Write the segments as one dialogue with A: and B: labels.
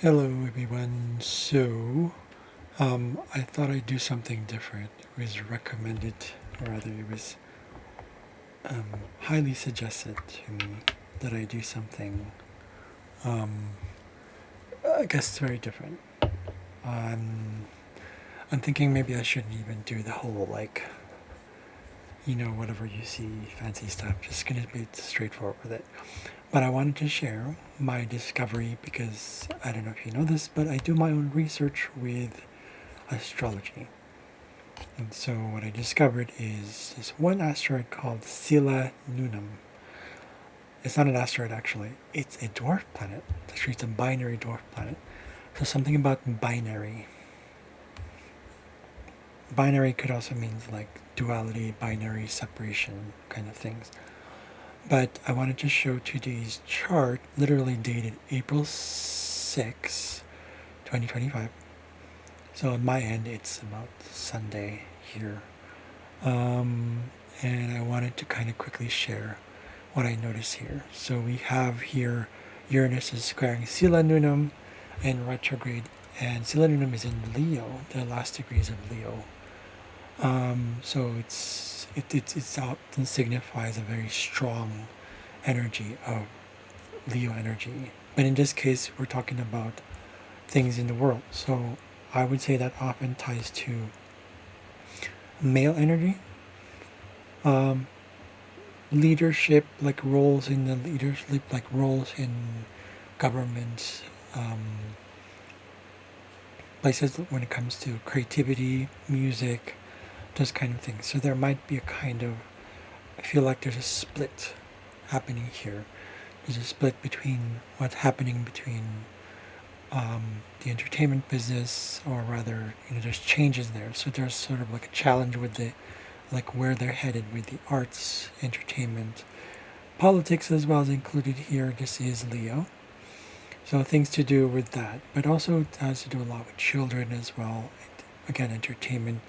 A: Hello everyone. I thought I'd do something different. It was recommended, or rather it was highly suggested to me that I do something, um, I guess very different. Um, I'm thinking maybe I shouldn't even do the whole whatever you see, fancy stuff. Just gonna be straightforward with it. But I wanted to share my discovery because I don't know if you know this, but I do my own research with astrology. And so what I discovered is this one asteroid called SILA-NUNAM. It's not an asteroid actually, it's a dwarf planet. Actually, it's a binary dwarf planet. So something about binary. Binary could also mean like duality, binary separation kind of things. But I wanted to show today's chart, literally dated April 6, 2025. So on my end, it's about Sunday here. And I wanted to kind of quickly share what I noticed here. So we have here Uranus is squaring SILA-NUNAM in retrograde, and SILA-NUNAM is in Leo, the last degrees of Leo. So it's often signifies a very strong energy of Leo energy. But in this case, we're talking about things in the world. So I would say that often ties to male energy, um, leadership, like roles in the leadership, like roles in government, um, places when it comes to creativity, music, those kind of things. So there might be a kind of, I feel like there's a split happening here. There's a split between what's happening between the entertainment business, or rather, there's changes there. So there's sort of like a challenge with the, like where they're headed with the arts, entertainment, politics as well as included here. This is Leo. So things to do with that, but also it has to do a lot with children as well. Again, entertainment,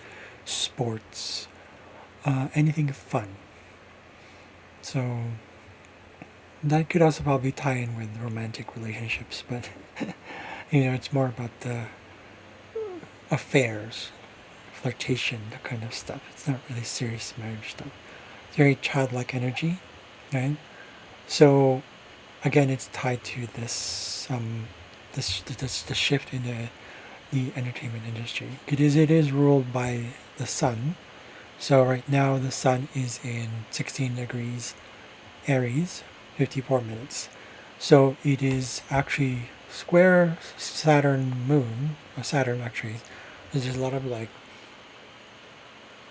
A: sports, anything fun. So that could also probably tie in with romantic relationships, but it's more about the affairs, flirtation, that kind of stuff. It's not really serious marriage stuff. It's very childlike energy, right? So again, it's tied to this the shift in the entertainment industry. It is ruled by the sun. So right now the sun is in 16 degrees Aries, 54 minutes. So it is actually square Saturn moon, or Saturn actually. There's a lot of like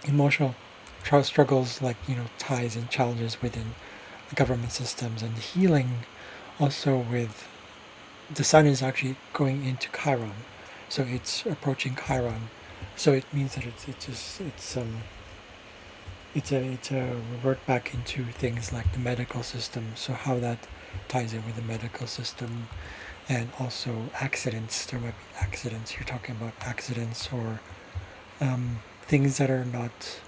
A: emotional struggles, like ties and challenges within the government systems, and the healing also with the sun is actually going into Chiron, so it's approaching Chiron. So it means that it's a revert back into things like the medical system. So how that ties in with the medical system, and also accidents. There might be accidents. You're talking about accidents, or things that are not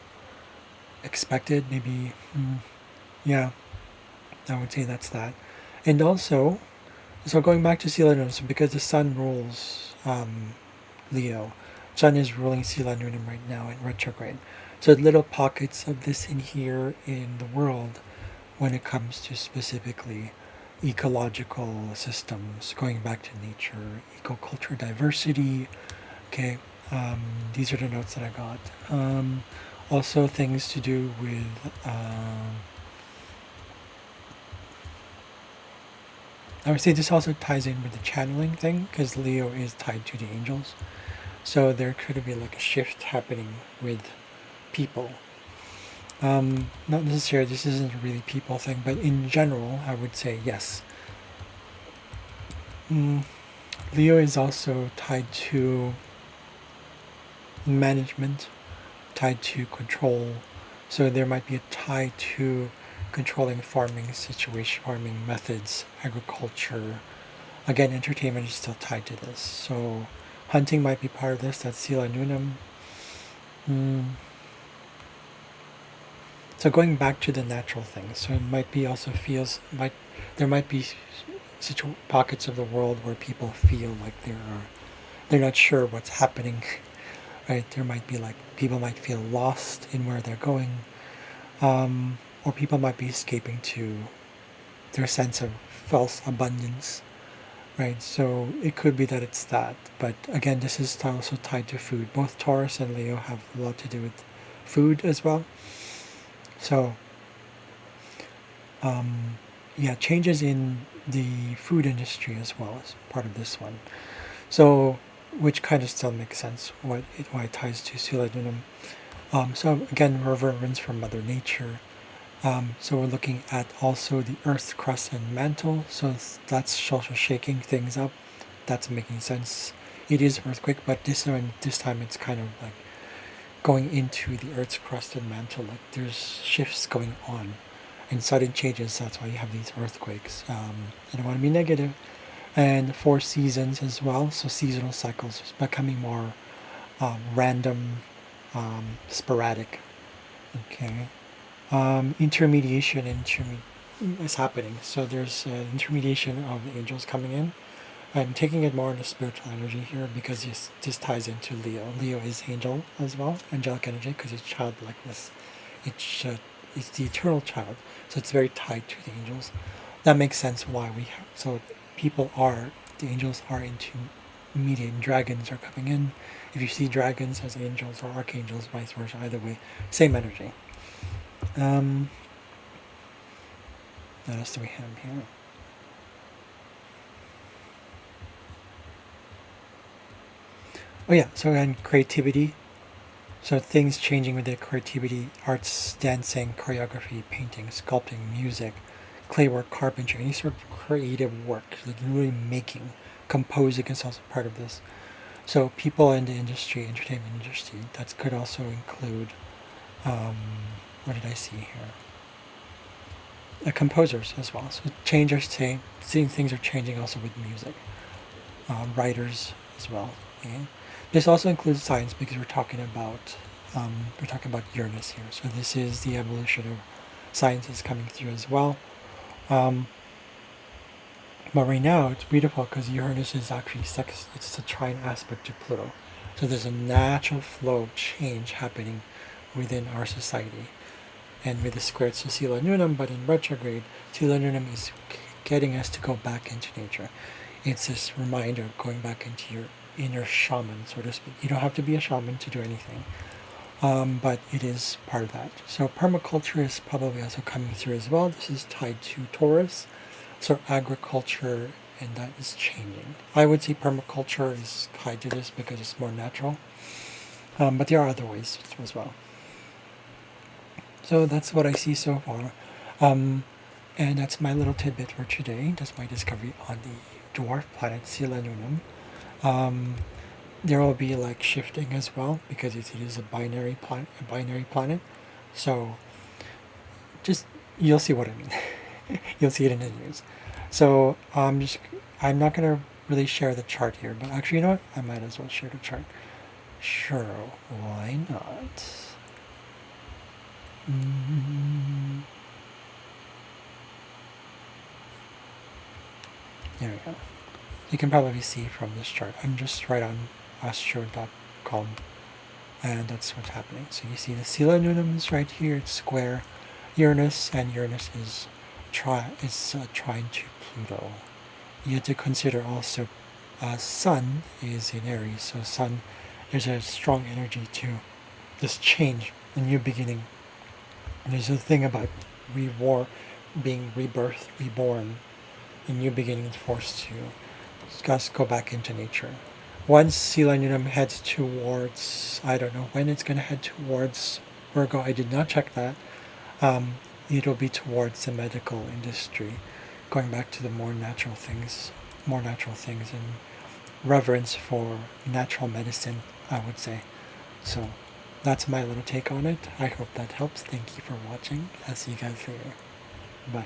A: expected. Maybe, yeah, I would say that's that. And also, so going back to SILA-NUNAM, so because the sun rules Leo, sun is ruling SILA-NUNAM right now in retrograde. So little pockets of this in here in the world when it comes to specifically ecological systems, going back to nature, ecoculture diversity. Okay, these are the notes that I got. Also things to do with I would say this also ties in with the channeling thing, because Leo is tied to the angels. So there could be like a shift happening with people. Not necessarily, this isn't a really people thing, but in general, I would say yes. Leo is also tied to management, tied to control. So there might be a tie to controlling farming situation, farming methods, agriculture. Again, entertainment is still tied to this. So hunting might be part of this. That's SILA-NUNAM. So going back to the natural things. So it might be also there might be pockets of the world where people feel like they're not sure what's happening, right? There might be like people might feel lost in where they're going, or people might be escaping to their sense of false abundance, right? So it could be that it's that, but again, this is also tied to food. Both Taurus and Leo have a lot to do with food as well. So yeah, changes in the food industry as well as part of this one. So, which kind of still makes sense why it ties to SILA-NUNAM. So again, reverence for Mother Nature. So we're looking at also the Earth's crust and mantle. So that's also shaking things up. That's making sense. It is earthquake, but this time it's kind of like going into the Earth's crust and mantle. Like there's shifts going on and sudden changes. That's why you have these earthquakes. I don't want to be negative. And 4 seasons as well. So seasonal cycles is becoming more random, sporadic. Okay. Intermediation is happening. So there's intermediation of the angels coming in. I'm taking it more into spiritual energy here because this ties into Leo. Leo is angel as well, angelic energy, because it's childlikeness. It's the eternal child. So it's very tied to the angels. That makes sense why so the angels are into mediating. Dragons are coming in. If you see dragons as angels or archangels, vice versa, either way, same energy. What else do we have here? Oh yeah, so again, creativity. So things changing with their creativity, arts, dancing, choreography, painting, sculpting, music, clay work, carpentry, any sort of creative work, like really making, composing is also part of this. So people in the industry, entertainment industry, that could also include, what did I see here? Composers as well. So seeing things are changing also with music. Writers as well. Okay? This also includes science because we're talking about Uranus here. So this is the evolution of sciences coming through as well. But right now it's beautiful because Uranus is actually it's a trine aspect to Pluto. So there's a natural flow of change happening within our society. And with the squared to SILA-NUNAM, but in retrograde, SILA-NUNAM is getting us to go back into nature. It's this reminder of going back into your inner shaman, so to speak. You don't have to be a shaman to do anything, but it is part of that. So permaculture is probably also coming through as well. This is tied to Taurus, so agriculture, and that is changing. I would say permaculture is tied to this because it's more natural, but there are other ways as well. So that's what I see so far. And that's my little tidbit for today. That's my discovery on the dwarf planet SILA-NUNAM. There will be like shifting as well because it is a binary planet. So just you'll see what I mean. You'll see it in the news. So I'm not gonna really share the chart here, but actually, you know what? I might as well share the chart. Sure, why not? There we go. You can probably see from this chart. I'm just right on astro.com, and that's what's happening. So you see the SILA-NUNAM is right here. It's square Uranus, and Uranus is trine to Pluto. You have to consider also Sun is in Aries. So Sun, there's a strong energy to this change, a new beginning. And there's a thing about being rebirth, reborn, a new beginning forced to just go back into nature. Once SILA-NUNAM heads towards, I don't know when it's going to head towards Virgo, I did not check that. It'll be towards the medical industry, going back to the more natural things, and reverence for natural medicine, I would say. So that's my little take on it. I hope that helps. Thank you for watching. I'll see you guys later. Bye.